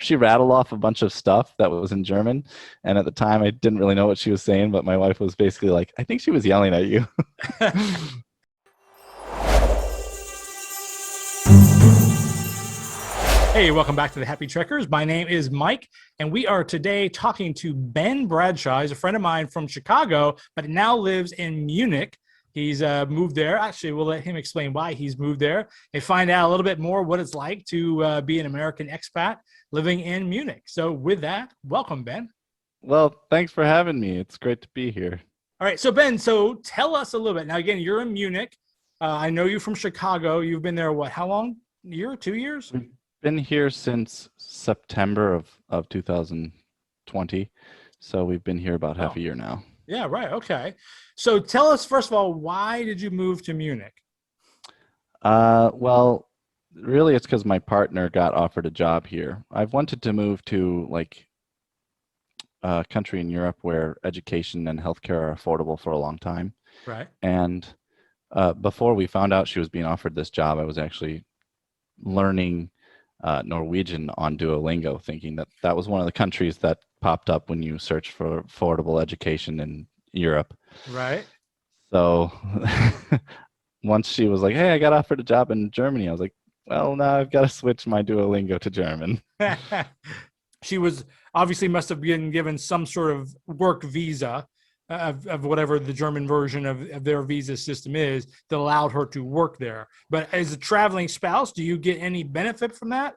she rattled off a bunch of stuff that was in German, and at the time I didn't really know what she was saying, but my wife was basically like, I think she was yelling at you. Hey, welcome back to the Happy Trekkers. My name is Mike, and we are today talking to Ben Bradshaw. He's a friend of mine from Chicago, but now lives in Munich. He's moved there. Actually, we'll let him explain why he's moved there and find out a little bit more what it's like to be an American expat living in Munich. So with that, welcome, Ben. Well, thanks for having me. It's great to be here. All right, so Ben, so tell us a little bit. Now, again, you're in Munich. I know you from Chicago. You've been there, what, how long? A year, 2 years? We've been here since September of 2020, so we've been here about half a year now. Yeah, right. Okay. So tell us, first of all, why did you move to Munich? Well, really, it's because my partner got offered a job here. I've wanted to move to like a country in Europe where education and healthcare are affordable for a long time. Right. And before we found out she was being offered this job, I was actually learning Norwegian on Duolingo, thinking that that was one of the countries that popped up when you search for affordable education in Europe. Right. So once she was like, "Hey, I got offered a job in Germany," I was like, "Well, now I've got to switch my Duolingo to German." She was obviously must have been given some sort of work visa of whatever the German version of their visa system is that allowed her to work there. But as a traveling spouse, do you get any benefit from that?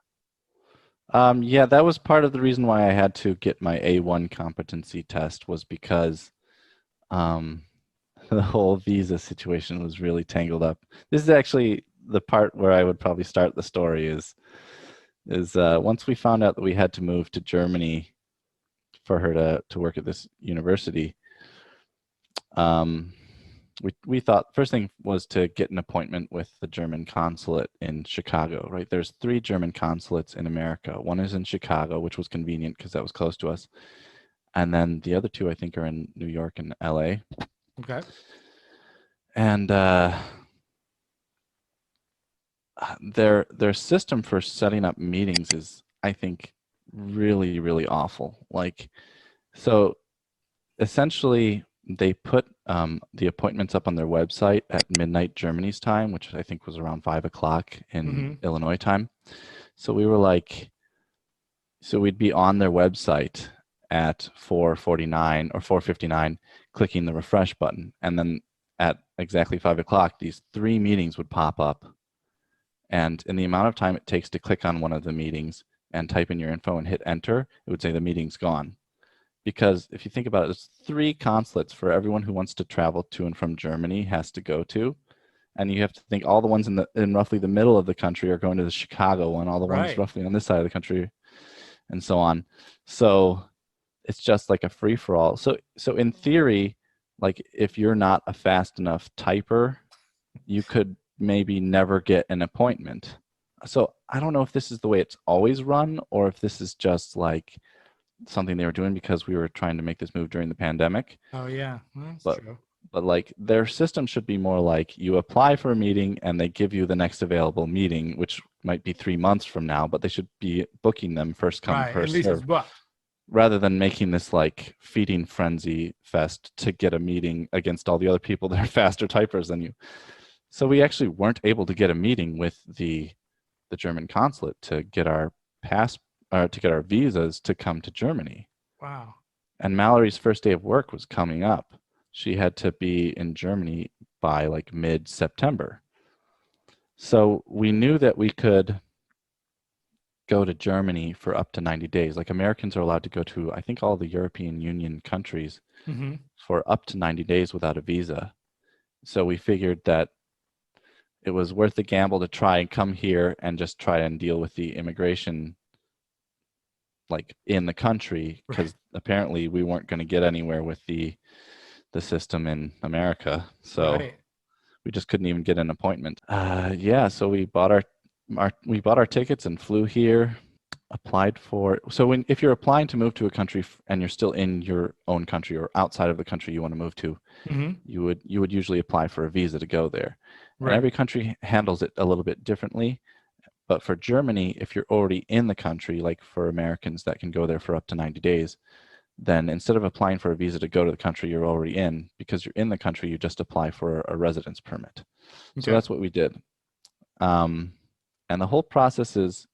Yeah, that was part of the reason why I had to get my A1 competency test was because um, the whole visa situation was really tangled up. This is actually the part where I would probably start the story is once we found out that we had to move to Germany for her to work at this university, we thought first thing was to get an appointment with the German consulate in Chicago, right? There's 3 German consulates in America. One is in Chicago, which was convenient because that was close to us. And then the other 2, I think, are in New York and LA. Okay. And their system for setting up meetings is, I think, really, really awful. Like, so essentially they put the appointments up on their website at midnight Germany's time, which I think was around 5 o'clock in Illinois time. So we were like, so we'd be on their website at 4:49 or 4:59, clicking the refresh button. And then at exactly 5 o'clock, these 3 meetings would pop up. And in the amount of time it takes to click on one of the meetings and type in your info and hit enter, it would say the meeting's gone. Because if you think about it, there's 3 consulates for everyone who wants to travel to and from Germany has to go to. And you have to think all the ones in roughly the middle of the country are going to the Chicago one, all the ones roughly on this side of the country, and so on. So it's just like a free-for-all. So in theory, like if you're not a fast enough typer, you could maybe never get an appointment. So I don't know if this is the way it's always run or if this is just like something they were doing because we were trying to make this move during the pandemic. Oh yeah, that's but true. but like their system should be more like you apply for a meeting and they give you the next available meeting, which might be 3 months from now, but they should be booking them first come Right. At first least it's serve, booked. rather than making this like feeding frenzy fest to get a meeting against all the other people that are faster typers than you. So we actually weren't able to get a meeting with the German consulate to get our to get our visas to come to Germany. Wow. And Mallory's first day of work was coming up. She had to be in Germany by like mid-September. So we knew that we could go to Germany for up to 90 days. Like Americans are allowed to go to, I think, all the European Union countries for up to 90 days without a visa. So we figured that it was worth the gamble to try and come here and just try and deal with the immigration like in the country, because apparently we weren't going to get anywhere with the system in America. So we just couldn't even get an appointment. Yeah, so we bought our tickets and flew here, applied for. So if you're applying to move to a country and you're still in your own country or outside of the country you want to move to, you would usually apply for a visa to go there. And every country handles it a little bit differently. But for Germany, if you're already in the country, like for Americans that can go there for up to 90 days, then instead of applying for a visa to go to the country you're already in, because you're in the country, you just apply for a residence permit. So Okay. that's what we did. Um, and the whole process is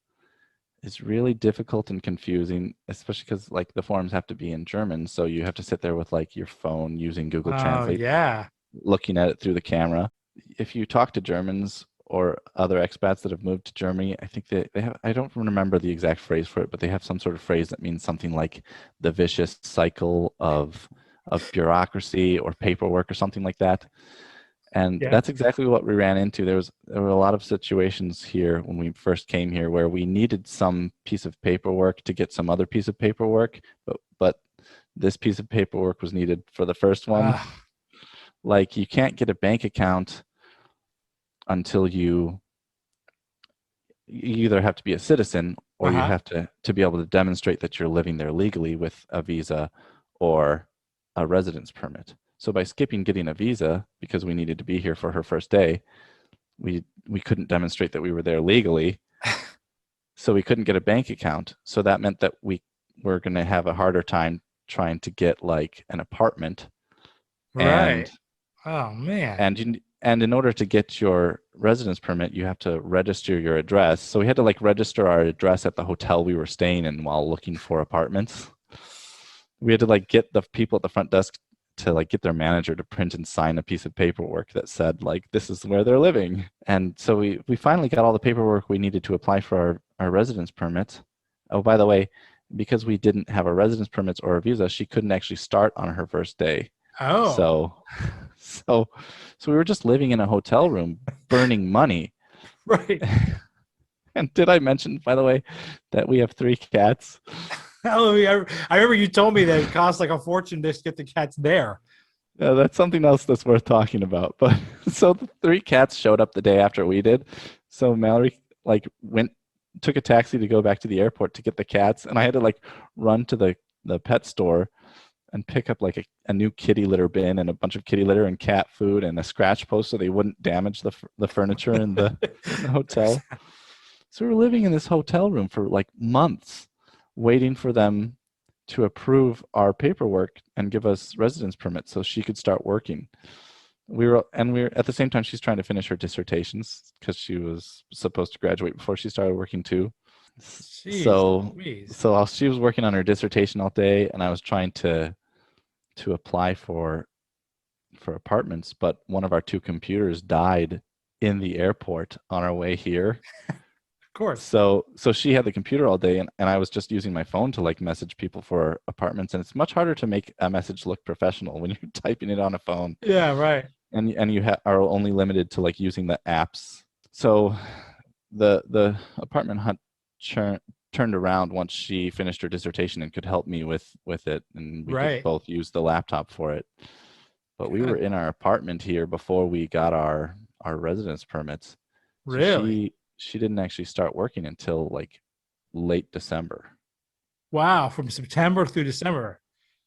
really difficult and confusing, especially because like the forms have to be in German. So you have to sit there with like your phone using Google Oh, Translate, yeah. looking at it through the camera. If you talk to Germans or other expats that have moved to Germany, I think they have, I don't remember the exact phrase for it, but they have some sort of phrase that means something like the vicious cycle of bureaucracy or paperwork or something like that. And Yeah. that's exactly what we ran into. There were a lot of situations here when we first came here where we needed some piece of paperwork to get some other piece of paperwork, but this piece of paperwork was needed for the first one. Uh, Like you can't get a bank account until you either have to be a citizen or you uh-huh. have to be able to demonstrate that you're living there legally with a visa or a residence permit. So by skipping getting a visa because we needed to be here for her first day, we couldn't demonstrate that we were there legally, so we couldn't get a bank account. So that meant that we were going to have a harder time trying to get like an apartment. Right. and Oh, man. and in order to get your residence permit, you have to register your address. So we had to like register our address at the hotel we were staying in while looking for apartments. We had to like get the people at the front desk to like get their manager to print and sign a piece of paperwork that said like this is where they're living. And so we finally got all the paperwork we needed to apply for our residence permit. Oh, by the way, because we didn't have a residence permit or a visa, she couldn't actually start on her first day. Oh, So so so we were just living in a hotel room burning money. right. And did I mention, by the way, that we have 3 cats? Oh, yeah. I remember you told me that it costs like a fortune to get the cats there. Yeah, that's something else that's worth talking about. But so the 3 cats showed up the day after we did. So Mallory like took a taxi to go back to the airport to get the cats, and I had to like run to the pet store and pick up like a new kitty litter bin and a bunch of kitty litter and cat food and a scratch post so they wouldn't damage the furniture in the hotel. So we were living in this hotel room for like months, waiting for them to approve our paperwork and give us residence permits so she could start working. We were at the same time she's trying to finish her dissertations because she was supposed to graduate before she started working too. Jeez So Louise. she was working on her dissertation all day, and I was trying to apply for apartments, but one of our 2 computers died in the airport on our way here. Of course. So she had the computer all day, and I was just using my phone to like message people for apartments, and it's much harder to make a message look professional when you're typing it on a phone, Yeah, right. and you are only limited to like using the apps. So the apartment hunt turned around once she finished her dissertation and could help me with it, and we could Right. both use the laptop for it. But we were Good. in our apartment here before we got our residence permits. So Really? she didn't actually start working until like late December. Wow. From September through December.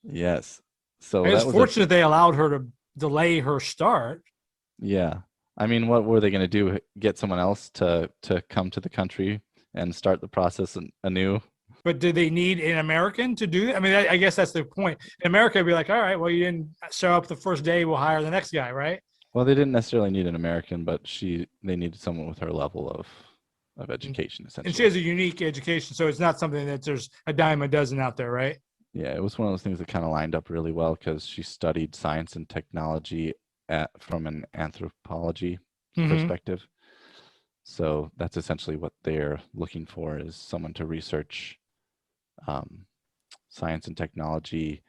Yes. So It's that was a fortunate they allowed her to delay her start. yeah. I mean, what were they going to do? Get someone else to come to the country and start the process anew? But did they need an American to do that? I mean, I guess that's the point. In America, it'd be like, all right, well, you didn't show up the first day, we'll hire the next guy, right? Well, they didn't necessarily need an American, but they needed someone with her level of And, education, and she essentially. has a unique education, so it's not something that there's a dime a dozen out there, right? Yeah, it was one of those things that kind of lined up really well because she studied science and technology from an anthropology Mm-hmm. perspective. So that's essentially what they're looking for is someone to research um, science and technology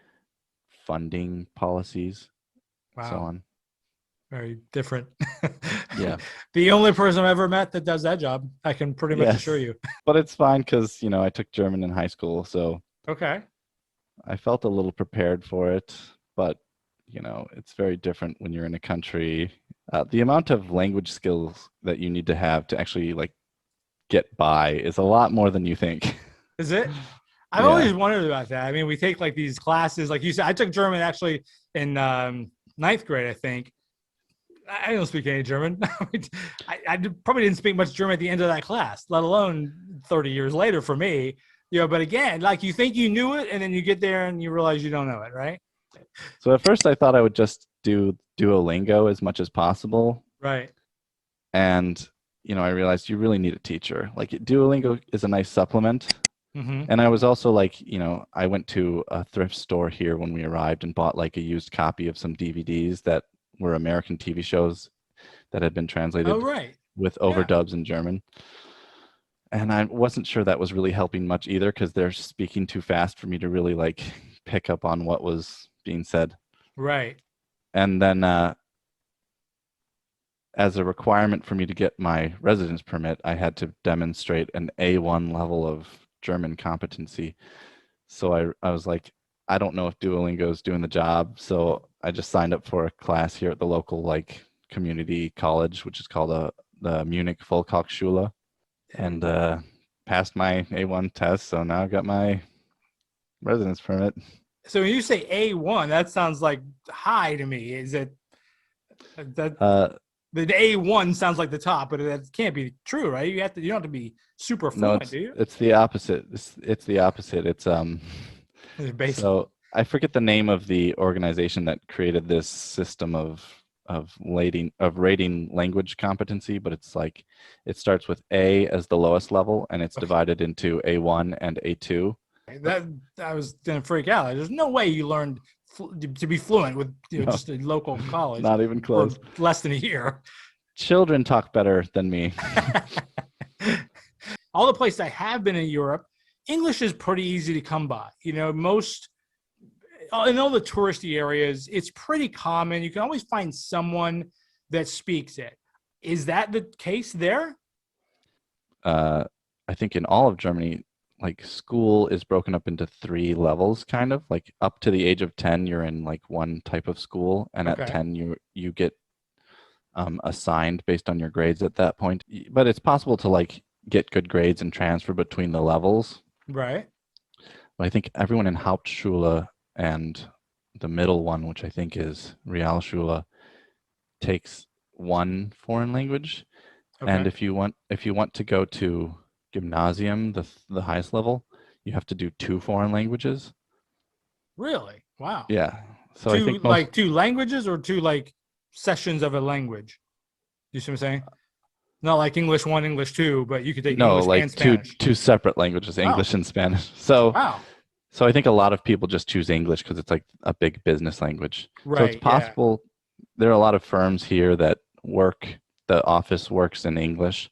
funding policies, so Wow. on. Very different. Yeah. The only person I've ever met that does that job, I can pretty much assure Yes. you. But it's fine because, I took German in high school, so Okay. I felt a little prepared for it, but it's very different when you're in a country. The amount of language skills that you need to have to actually like get by is a lot more than you think. Is it? I've Yeah. always wondered about that. I mean, we take like these classes, like you said, I took German actually in ninth grade, I think. I don't speak any German. I probably didn't speak much German at the end of that class, let alone 30 years later for me. But again, like you think you knew it, and then you get there and you realize you don't know it, right? So at first I thought I would just do Duolingo as much as possible. Right. And, I realized you really need a teacher. Like Duolingo is a nice supplement. Mm-hmm. And I was also like, I went to a thrift store here when we arrived and bought like a used copy of some DVDs that were American TV shows that had been Oh, translated right. with Yeah. overdubs in German. And I wasn't sure that was really helping much either because they're speaking too fast for me to really like pick up on what was being said. Right. And then as a requirement for me to get my residence permit, I had to demonstrate an A1 level of German competency. So I was like, I don't know if Duolingo is doing the job. So I just signed up for a class here at the local like community college, which is called the Munich Volkshochschule, and passed my A1 test. So now I've got my residence permit. So when you say A1, that sounds like high to me. Is it that the A1 sounds like the top, but that can't be true, right? You don't have to be super No, fluent, do you? it's the opposite. It's the opposite. It's Basic. So I forget the name of the organization that created this system of rating language competency, but it's like it starts with A as the lowest level, and it's divided into A1 and A2. That I was gonna freak out. There's no way you learned to be fluent with No, just a local college not even for close. less than a year. Children talk better than me. All the places I have been in Europe, English is pretty easy to come by. Most in all the touristy areas, it's pretty common. You can always find someone that speaks it. Is that the case there? I think in all of Germany, like school is broken up into 3 levels, kind of like up to the age of 10, you're in like one type of school, and at Okay. 10, you get assigned based on your grades at that point. But it's possible to like get good grades and transfer between the levels. Right. But I think everyone in Hauptschule and the middle one, which I think is Realschule, takes one foreign language. And Okay. if you want to go to gymnasium, the highest level, you have to do 2 foreign languages. Really? Wow. Yeah. So I Two think most like two languages or two like sessions of a language. You see what I'm saying? Not like English 1, English 2, but you could take no, English and like two Spanish. two separate languages, Oh, English and Spanish. So wow. so I think a lot of people just choose English because it's like a big business language. So it's Right. Yeah. possible there are a lot of firms here that the office works in English.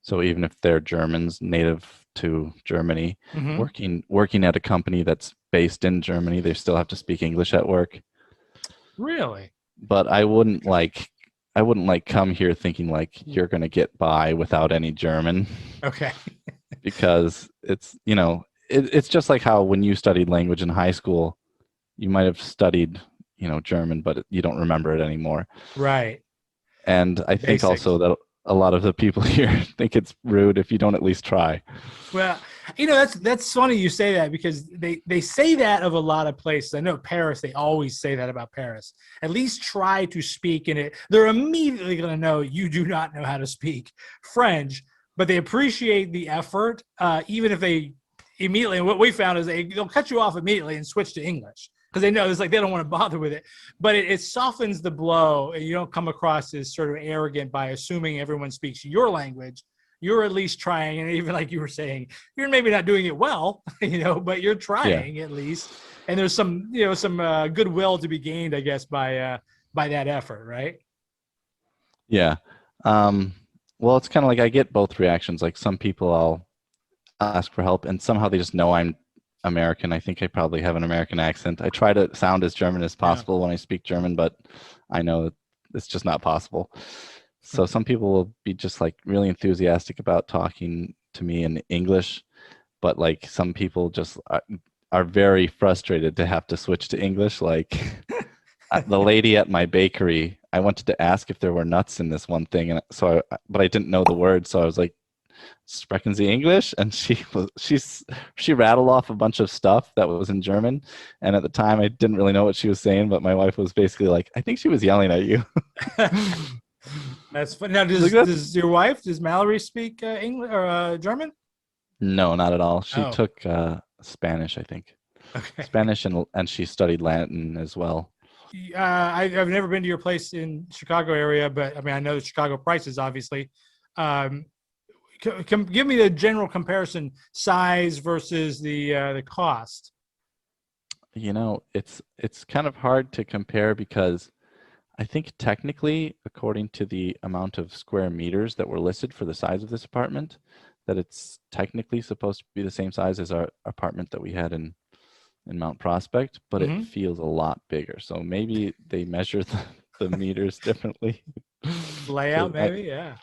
So even if they're Germans native to Germany, Hmm. working at a company that's based in Germany, they still have to speak English at work. Really? But I wouldn't like come here thinking like you're going to get by without any German Okay. because it's just like how when you studied language in high school, you might have studied, German, but you don't remember it anymore. Right. And I think Basics. also that a lot of the people here think it's rude if you don't at least try. Well, that's funny you say that because they say that of a lot of places. I know Paris, they always say that about Paris. At least try to speak in it. They're immediately going to know you do not know how to speak French, but they appreciate the effort, even if they immediately. And what we found is they'll cut you off immediately and switch to English because they know it's like they don't want to bother with it. But it softens the blow, and you don't come across as sort of arrogant by assuming everyone speaks your language. You're at least trying, and even like you were saying, you're maybe not doing it well, but you're Yeah. trying at least. And there's some goodwill to be gained, I guess, by that effort, right? Yeah. Well, it's kind of like I get both reactions. Like some people I'll ask for help and somehow they just know I'm American. I think I probably have an American accent. I try to sound as German as Yeah. possible when I speak German, but I know that it's just not possible. So some people will be just like really enthusiastic about talking to me in English, but like some people just are very frustrated to have to switch to English. Like the lady at my bakery, I wanted to ask if there were nuts in this one thing, and but I didn't know the word, so I was like, sprechen Sie English? And she rattled off a bunch of stuff that was in German. And at the time, I didn't really know what she was saying, but my wife was basically like, I think she was yelling at you. That's funny. Now, Like, that's does your wife, does Mallory speak English or German? no, not at all. She Oh, took Spanish, I think. okay. Spanish and she studied Latin as well. I've never been to your place in Chicago area, but I mean, I know the Chicago prices, obviously. Um, Give me the general comparison, size versus the cost. You know, it's kind of hard to compare because I think technically, according to the amount of square meters that were listed for the size of this apartment, that it's technically supposed to be the same size as our apartment that we had in Mount Prospect, but it Mm-hmm. feels a lot bigger. So maybe they measure the meters differently. Layout, to maybe, yeah.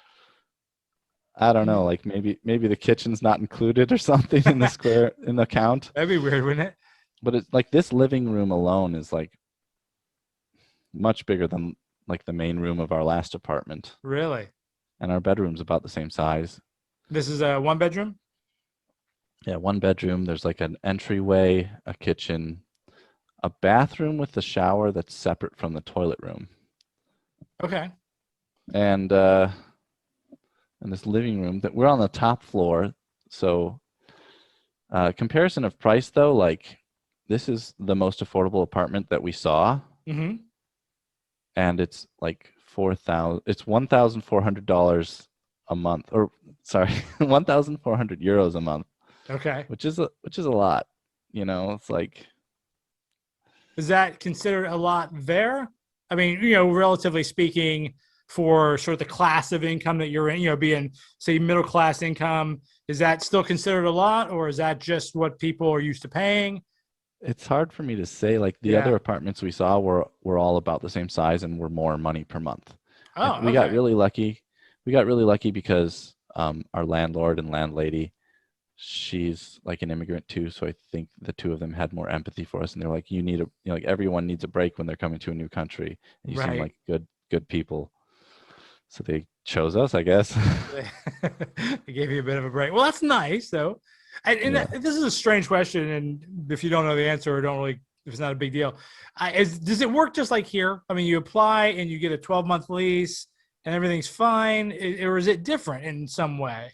I don't know, like maybe the kitchen's not included or something in the square in the count. That'd be weird, wouldn't it? But it's like this living room alone is like much bigger than like the main room of our last apartment. Really? And our bedroom's about the same size. This is a one bedroom? Yeah, one bedroom. There's like an entryway, a kitchen, a bathroom with a shower that's separate from the toilet room, Okay. and this living room that we're on the top floor. So, comparison of price though, like this is the most affordable apartment that we saw, Mm-hmm. and it's like 4,000. It's $1,400 a month, or sorry, 1,400 euros a month, Okay. which is a lot. You know, it's like Is that considered a lot there? I mean, relatively speaking, for sort of the class of income that you're in, being, say, middle class income, is that still considered a lot, or is that just what people are used to paying? it's hard for me to say. Like the other Yeah. apartments we saw were all about the same size and were more money per month. Oh, We got okay. really lucky. We got really lucky because our landlord and landlady, she's like an immigrant too. So I think the two of them had more empathy for us, and they're like, "You need a, like everyone needs a break when they're coming to a new country, and you seem Right. like good people." So they chose us, I guess. They gave you a bit of a break. Well, that's nice, though. And Yeah. this is a strange question, and if you don't know the answer or don't really, if it's not a big deal, does it work just like here? I mean, you apply and you get a 12-month lease, and everything's fine, or is it different in some way?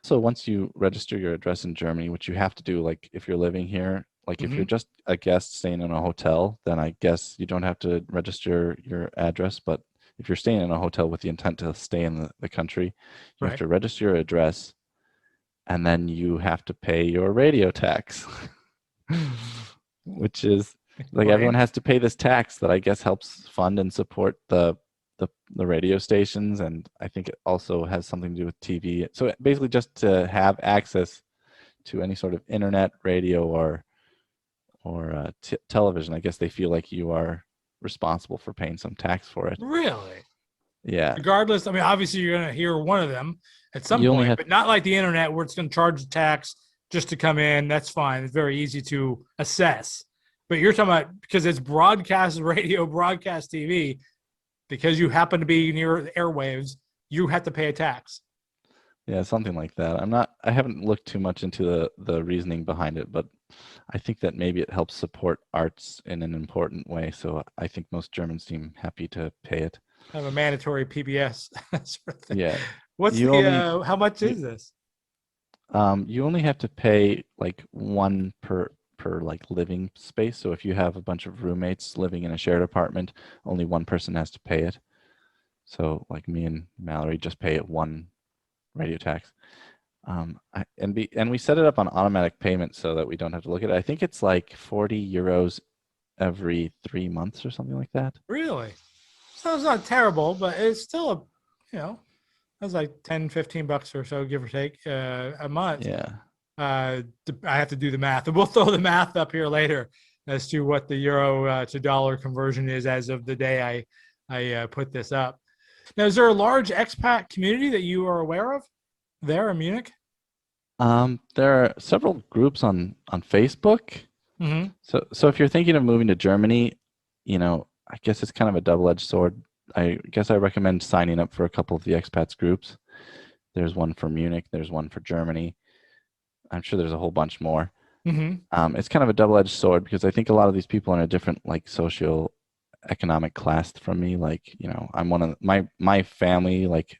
So once you register your address in Germany, which you have to do, like if you're living here, like if you're Hmm. just a guest staying in a hotel, then I guess you don't have to register your address. But if you're staying in a hotel with the intent to stay in the country, you have Right. to register your address and then you have to pay your radio tax, which is like everyone Explain. has to pay this tax that I guess helps fund and support the radio stations, and I think it also has something to do with TV. So basically, just to have access to any sort of internet, radio, or television, I guess they feel like you are responsible for paying some tax for it. Really? Yeah, Regardless, I mean, obviously you're going to hear one of them at some you only point, have but not like the internet where it's going to charge the tax just to come in. That's fine. It's very easy to assess. But you're talking about because it's broadcast radio, broadcast TV, because you happen to be near the airwaves, you have to pay a tax. yeah, something like that. I haven't looked too much into the reasoning behind it, but I think that maybe it helps support arts in an important way. So I think most Germans seem happy to pay it. Kind of a mandatory PBS sort of thing. Yeah, What's you only how much you, is this? you only have to pay like one per like living space. So if you have a bunch of roommates living in a shared apartment, only one person has to pay it. So like me and Mallory just pay it one radio tax. And we set it up on automatic payment so that we don't have to look at it. I think it's like 40 euros every 3 months or something like that. Really? So it's not terrible, but it's still that's like 10, 15 bucks or so, give or take, a month. Yeah. I have to do the math, and we'll throw the math up here later as to what the euro to dollar conversion is as of the day I put this up. Now, is there a large expat community that you are aware of there in Munich? There are several groups on Facebook. Mm-hmm. So if you're thinking of moving to Germany, I guess it's kind of a double-edged sword. I guess I recommend signing up for a couple of the expats groups. There's one for Munich. There's one for Germany. I'm sure there's a whole bunch more. Hmm. It's kind of a double-edged sword because I think a lot of these people are in a different like socio-economic class from me. Like, I'm one of my family, like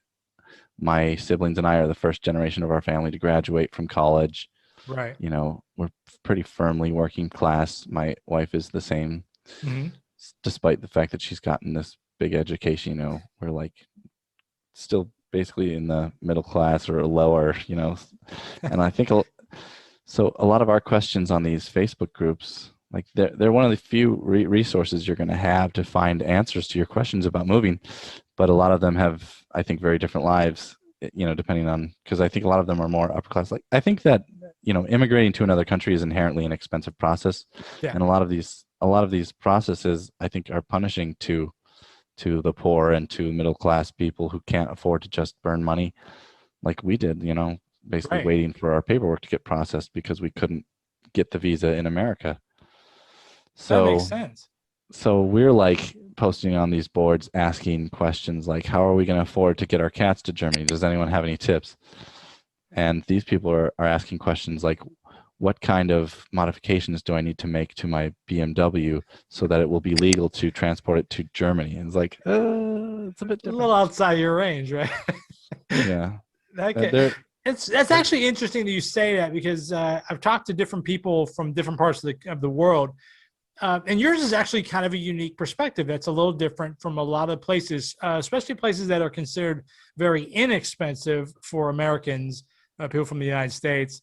my siblings and I are the first generation of our family to graduate from college. Right. We're pretty firmly working class. My wife is the same, Hmm. despite the fact that she's gotten this big education. We're like still basically in the middle class or lower. And I think so. A lot of our questions on these Facebook groups, like they're one of the few resources you're going to have to find answers to your questions about moving, but a lot of them have, I think, very different lives. Depending on, because I think a lot of them are more upper class. Like I think that immigrating to another country is inherently an expensive process, Yeah. and a lot of these processes I think are punishing to the poor and to middle class people who can't afford to just burn money like we did, basically Right. waiting for our paperwork to get processed because we couldn't get the visa in America. That makes So sense. so we're like posting on these boards asking questions like, how are we going to afford to get our cats to Germany? Does anyone have any tips? And these people are asking questions like, what kind of modifications do I need to make to my BMW so that it will be legal to transport it to Germany? And it's like, it's a bit A different. little outside your range, right? Yeah. Okay. They're, That's actually interesting that you say that because I've talked to different people from different parts of the world. And yours is actually kind of a unique perspective that's a little different from a lot of places, especially places that are considered very inexpensive for Americans, people from the United States,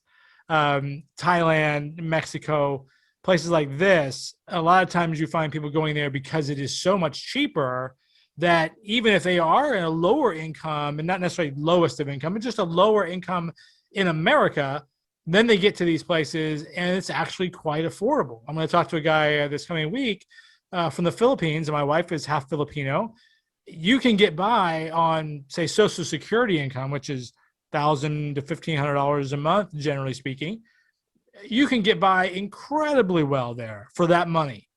Thailand, Mexico, places like this. A lot of times you find people going there because it is so much cheaper that even if they are in a lower income and not necessarily lowest of income, but just a lower income in America, then they get to these places and it's actually quite affordable. I'm going to talk to a guy this coming week from the Philippines, and my wife is half Filipino. You can get by on, say, Social Security income, which is $1,000 to $1,500 a month, generally speaking. You can get by incredibly well there for that money.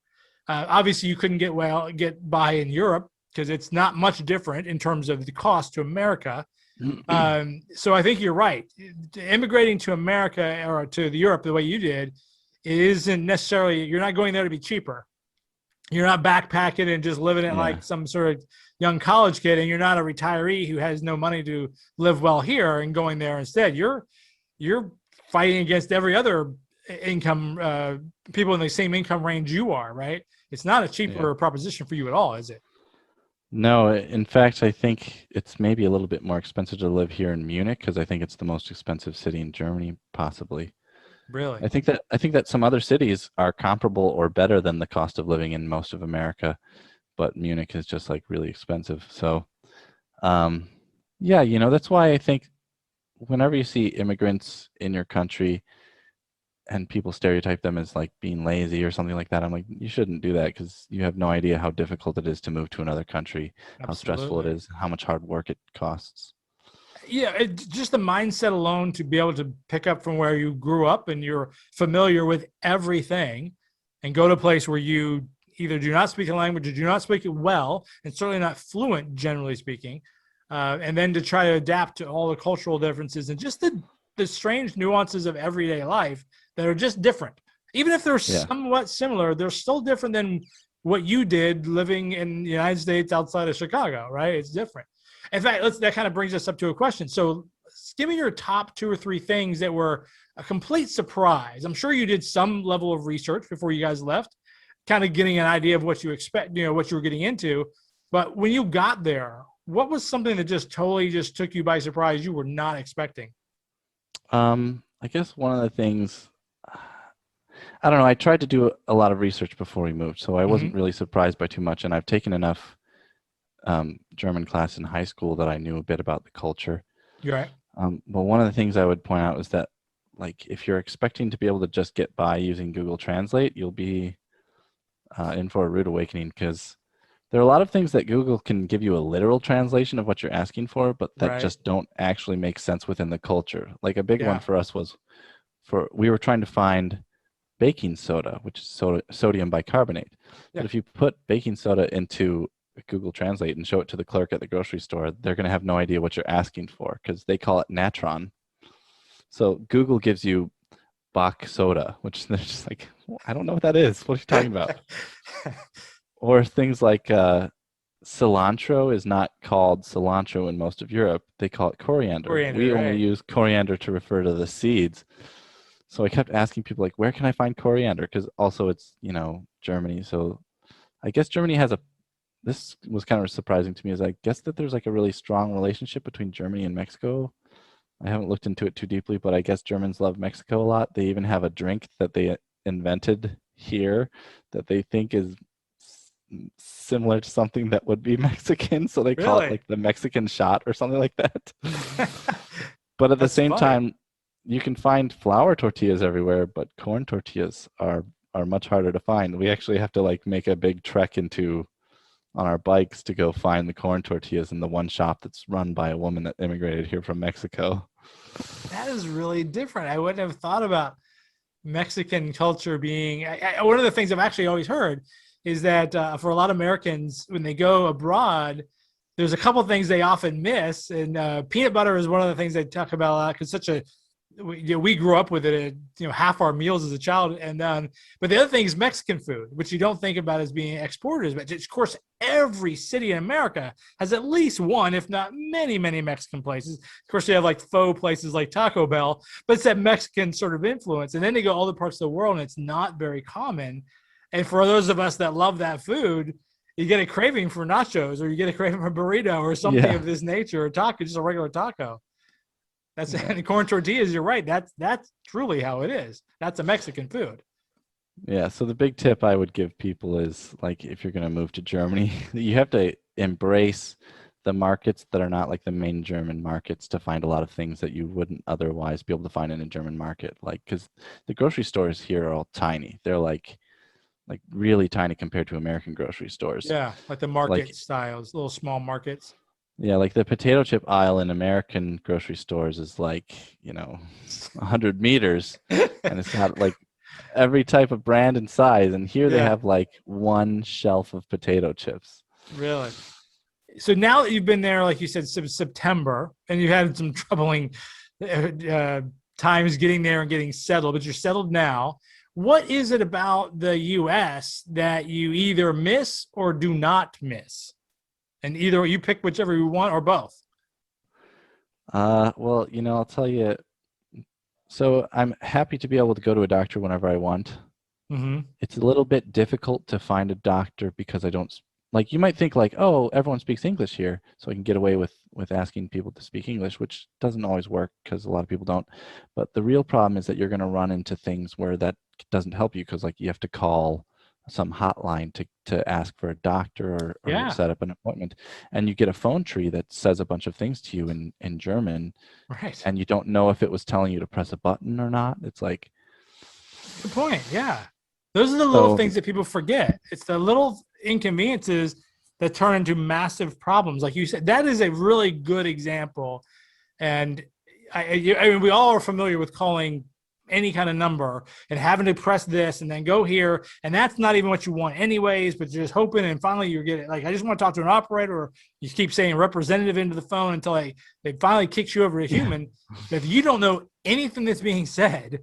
Obviously, you couldn't get by in Europe because it's not much different in terms of the cost to America. So I think you're right. Immigrating to America or to Europe the way you did, it isn't necessarily, you're not going there to be cheaper. You're not backpacking and just living it yeah. like some sort of young college kid, and you're not a retiree who has no money to live well here and going there instead. You're fighting against every other income people in the same income range you are, right? It's not a Yeah. cheaper proposition for you at all, is it? No, in fact, I think it's maybe a little bit more expensive to live here in Munich because I think it's the most expensive city in Germany, possibly. Really? I think that some other cities are comparable or better than the cost of living in most of America, but Munich is just like really expensive. So, um, yeah, that's why I think whenever you see immigrants in your country and people stereotype them as like being lazy or something like that, I'm like, you shouldn't do that because you have no idea how difficult it is to move to another country, how stressful it Absolutely. is, how much hard work it costs. Yeah, just the mindset alone to be able to pick up from where you grew up and you're familiar with everything and go to a place where you either do not speak the language or do not speak it well and certainly not fluent, generally speaking, and then to try to adapt to all the cultural differences and just the strange nuances of everyday life that are just different. Even if they're Yeah. somewhat similar, they're still different than what you did living in the United States outside of Chicago, right? It's different. In fact, that kind of brings us up to a question. So, give me your top two or three things that were a complete surprise. I'm sure you did some level of research before you guys left, kind of getting an idea of what you expect, what you were getting into. But when you got there, what was something that just totally just took you by surprise you were not expecting? I guess one of the things, I don't know, I tried to do a lot of research before we moved, so I wasn't Mm-hmm. really surprised by too much, and I've taken enough German class in high school that I knew a bit about the culture. You're right. But one of the things I would point out is that, like, if you're expecting to be able to just get by using Google Translate, you'll be in for a rude awakening because there are a lot of things that Google can give you a literal translation of what you're asking for, but that Right. just don't actually make sense within the culture. Like a big one Yeah. for us was we were trying to find baking soda, which is sodium bicarbonate. But Yeah. if you put baking soda into Google Translate and show it to the clerk at the grocery store, they're going to have no idea what you're asking for because they call it natron. So Google gives you Bach soda, which they're just like, "Well, I don't know what that is. What are you talking about?" Or things like cilantro is not called cilantro in most of Europe. They call it coriander. Coriander, We only right? use coriander to refer to the seeds. So I kept asking people like, where can I find coriander? Because also it's, Germany. So I guess Germany has this was kind of surprising to me is I guess that there's like a really strong relationship between Germany and Mexico. I haven't looked into it too deeply, but I guess Germans love Mexico a lot. They even have a drink that they invented here that they think is similar to something that would be Mexican. So they call it Really? like the Mexican shot or something like that. But at the That's same funny. time, you can find flour tortillas everywhere, but corn tortillas are much harder to find. We actually have to like make a big trek into on our bikes to go find the corn tortillas in the one shop that's run by a woman that immigrated here from Mexico. That is really different. I wouldn't have thought about Mexican culture being one of the things I've actually always heard is that for a lot of Americans, when they go abroad, there's a couple of things they often miss, and peanut butter is one of the things they talk about a lot because we grew up with it at half our meals as a child, and but the other thing is Mexican food, which you don't think about as being exporters, but of course every city in America has at least one, if not many, many Mexican places. Of course, you have like faux places like Taco Bell, but it's that Mexican sort of influence. And then they go all the parts of the world, and it's not very common. And for those of us that love that food, you get a craving for nachos, or you get a craving for burrito, or something Yeah. of this nature, or taco, just a regular taco. That's Yeah. and corn tortillas. You're right. That's truly how it is. That's a Mexican food. Yeah, so the big tip I would give people is like if you're going to move to Germany, you have to embrace the markets that are not like the main German markets to find a lot of things that you wouldn't otherwise be able to find in a German market. Like, because the grocery stores here are all tiny. They're like really tiny compared to American grocery stores. Yeah, like the Like, market styles, little small markets. yeah, like the potato chip aisle in American grocery stores is like, 100 meters, and it's got like every type of brand and size. And here they Yeah, have like one shelf of potato chips. really. So now that you've been there, like you said, since September, and you've had some troubling uh, times getting there and getting settled, but you're settled now. What is it about the U.S. that you either miss or do not miss? And either you pick whichever you want or both. Well, I'll tell you. So I'm happy to be able to go to a doctor whenever I want. Mm-hmm. It's a little bit difficult to find a doctor because I don't like you might think like, oh, everyone speaks English here, so I can get away with asking people to speak English, which doesn't always work because a lot of people don't. But the real problem is that you're going to run into things where that doesn't help you because like you have to call some hotline to ask for a doctor or Yeah, set up an appointment, and you get a phone tree that says a bunch of things to you in German, right. and you don't know if it was telling you to press a button or not. It's like Good point. Yeah. Those are the little so things that people forget. It's the little inconveniences that turn into massive problems. Like you said, that is a really good example. And I mean, we all are familiar with calling any kind of number and having to press this and then go here. And that's not even what you want anyways, but you're just hoping. And finally you get it. Like, I just want to talk to an operator, or you keep saying representative into the phone until they finally kicks you over to yeah, human. But if you don't know anything that's being said,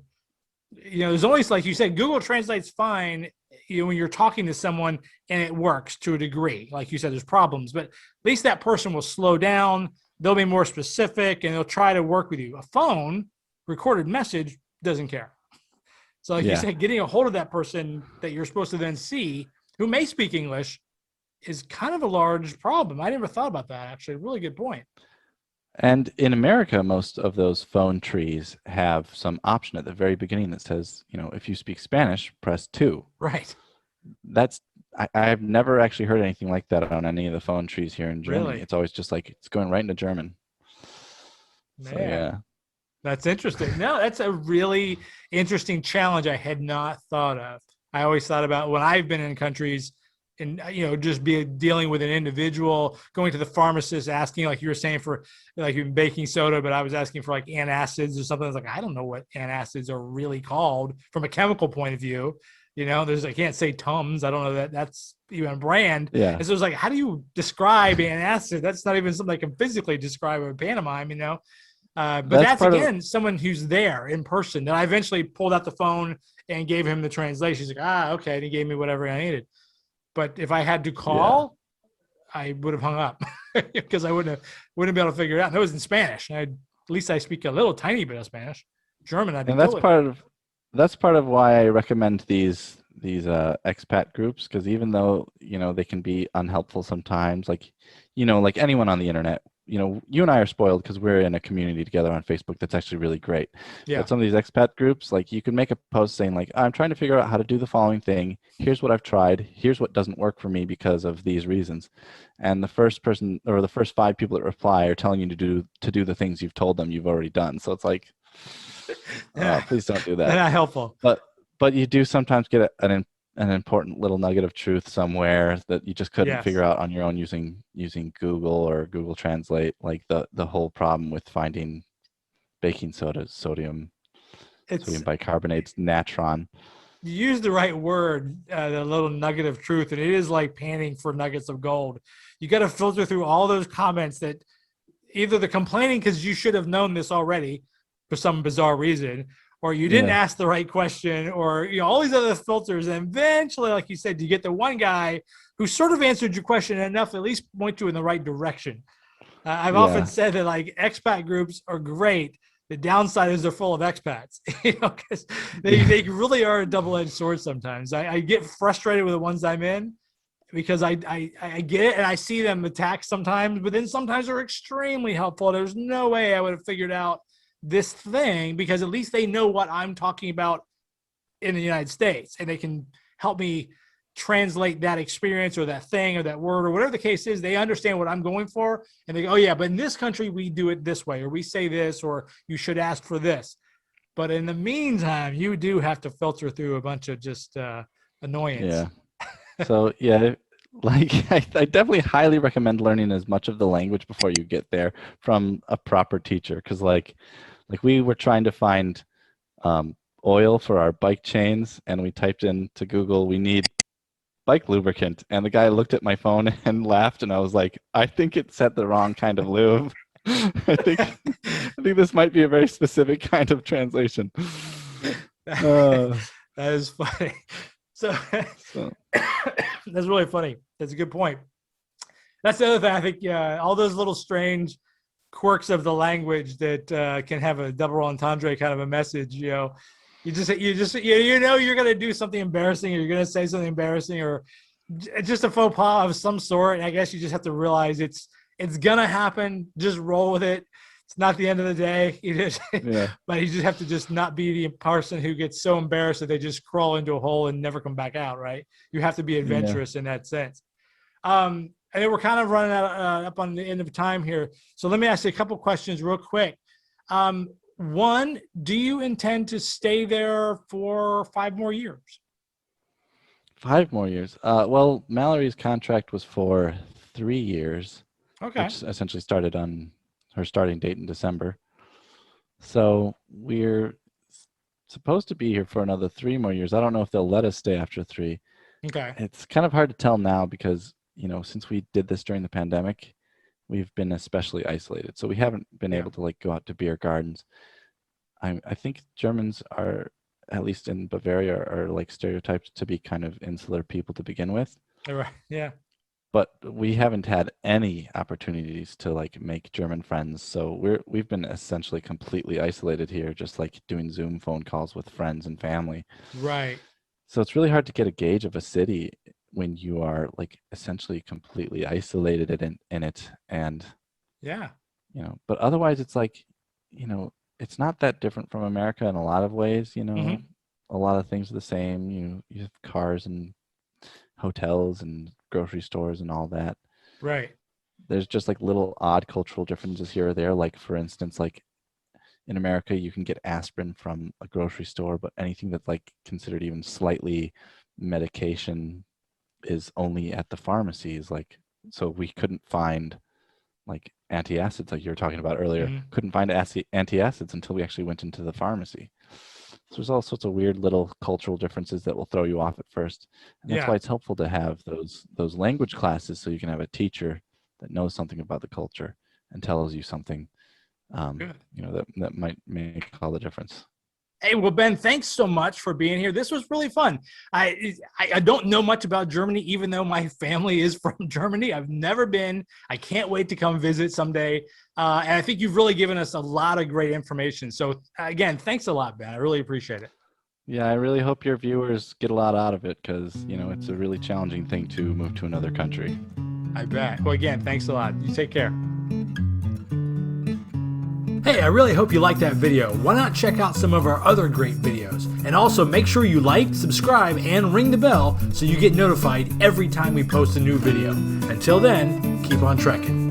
there's always, like you said, Google translates fine, when you're talking to someone and it works to a degree. Like you said, there's problems, but at least that person will slow down. They'll be more specific and they'll try to work with you. A phone recorded message doesn't care. So like you yeah. said, getting a hold of that person that you're supposed to then see who may speak English is kind of a large problem. I never thought about that, actually. Really good point. And in America, most of those phone trees have some option at the very beginning that says, if you speak Spanish, press 2. Right. That's I've never actually heard anything like that on any of the phone trees here in Germany. Really, It's always just like it's going right into German. So man. yeah. That's interesting. No, that's a really interesting challenge I had not thought of. I always thought about when I've been in countries and just be dealing with an individual, going to the pharmacist, asking, like you were saying, for like baking soda, but I was asking for like antacids or something. I was like, I don't know what antacids are really called from a chemical point of view. There's, I can't say Tums. I don't know that that's even a brand. Yeah. And so it's like, how do you describe antacid? That's not even something I can physically describe a pantomime. But That's that's part of again someone who's there in person. That I eventually pulled out the phone and gave him the translation. He's like, okay, and he gave me whatever I needed. But if I had to yeah. call, I would have hung up because I wouldn't be able to figure it out. And it was in Spanish. At least I speak a little tiny bit of Spanish. German, I'd be And that's totally fine. part of why I recommend these expat groups, because even though they can be unhelpful sometimes, like like anyone on the internet, you and I are spoiled because we're in a community together on Facebook that's actually really great. Yeah, But some of these expat groups, like you can make a post saying like, I'm trying to figure out how to do the following thing. Here's what I've tried. Here's what doesn't work for me because of these reasons. And the first person or the first five people that reply are telling you to do the things you've told them you've already done. So it's like, please don't do they're that. not helpful. But you do sometimes get an important little nugget of truth somewhere that you just couldn't Yes, figure out on your own using Google or Google Translate, like the whole problem with finding baking soda, it's sodium bicarbonate's natron. you use the right word, the little nugget of truth, and it is like panning for nuggets of gold. You got to filter through all those comments that either they're complaining because you should have known this already for some bizarre reason, or you didn't Yeah, ask the right question, or all these other filters. And eventually, like you said, you get the one guy who sort of answered your question enough to at least point you in the right direction. I've often yeah, said that like expat groups are great. The downside is they're full of expats, because they yeah, really are a double-edged sword sometimes. I get frustrated with the ones I'm in because I get it and I see them attack sometimes, but then sometimes they're extremely helpful. There's no way I would have figured out this thing because at least they know what I'm talking about in the United States and they can help me translate that experience or that thing or that word or whatever the case is. They understand what I'm going for and they go, oh yeah, but in this country we do it this way, or we say this, or you should ask for this. But in the meantime, you do have to filter through a bunch of just annoyance. yeah. So yeah, like I definitely highly recommend learning as much of the language before you get there from a proper teacher, because like we were trying to find um, oil for our bike chains, and we typed into Google, we need bike lubricant, and the guy looked at my phone and laughed, and I was like, I think it said the wrong kind of lube. I think this might be a very specific kind of translation. That Uh, is funny. So so that's really funny. That's a good point. That's the other thing. I think all those little strange quirks of the language that can have a double entendre kind of a message. You're gonna do something embarrassing, or you're gonna say something embarrassing, or just a faux pas of some sort. And I guess you just have to realize it's gonna happen. Just roll with it. It's not the end of the day. yeah, But you just have to just not be the person who gets so embarrassed that they just crawl into a hole and never come back out. Right? You have to be yeah. adventurous in that sense. And then we're kind of running out up on the end of time here. So let me ask you a couple questions real quick. One, do you intend to stay there for 5 more years? 5 more years. Well, Mallory's contract was for 3 years, Okay. which essentially started on her starting date in December. So we're supposed to be here for another 3 more years. I don't know if they'll let us stay after three. Okay. It's kind of hard to tell now because, since we did this during the pandemic, we've been especially isolated. So we haven't been Yeah. able to like go out to beer gardens. I think Germans are, at least in Bavaria, are like stereotyped to be kind of insular people to begin with. All right. Yeah. But we haven't had any opportunities to like make German friends. So we've been essentially completely isolated here, just like doing Zoom phone calls with friends and family. Right. So it's really hard to get a gauge of a city when you are like essentially completely isolated in it. And, Yeah. but otherwise it's like, it's not that different from America in a lot of ways, Hmm. a lot of things are the same. You have cars and hotels and grocery stores and all that. Right. There's just like little odd cultural differences here or there. Like for instance, like in America, you can get aspirin from a grocery store, but anything that's like considered even slightly medication is only at the pharmacies. Like, so we couldn't find like antacids, like you were talking about earlier. Hmm. Couldn't find antacids until we actually went into the pharmacy. So there's all sorts of weird little cultural differences that will throw you off at first. And that's why Yeah. it's helpful to have those language classes so you can have a teacher that knows something about the culture and tells you something Good. that might make all the difference. Hey, well, Ben, thanks so much for being here. This was really fun. I don't know much about Germany, even though my family is from Germany. I've never been. I can't wait to come visit someday. And I think you've really given us a lot of great information. So again, thanks a lot, Ben. I really appreciate it. Yeah, I really hope your viewers get a lot out of it because, it's a really challenging thing to move to another country. I bet. Well, again, thanks a lot. You take care. Hey, I really hope you liked that video. Why not check out some of our other great videos? And also make sure you like, subscribe, and ring the bell so you get notified every time we post a new video. Until then, keep on trekking.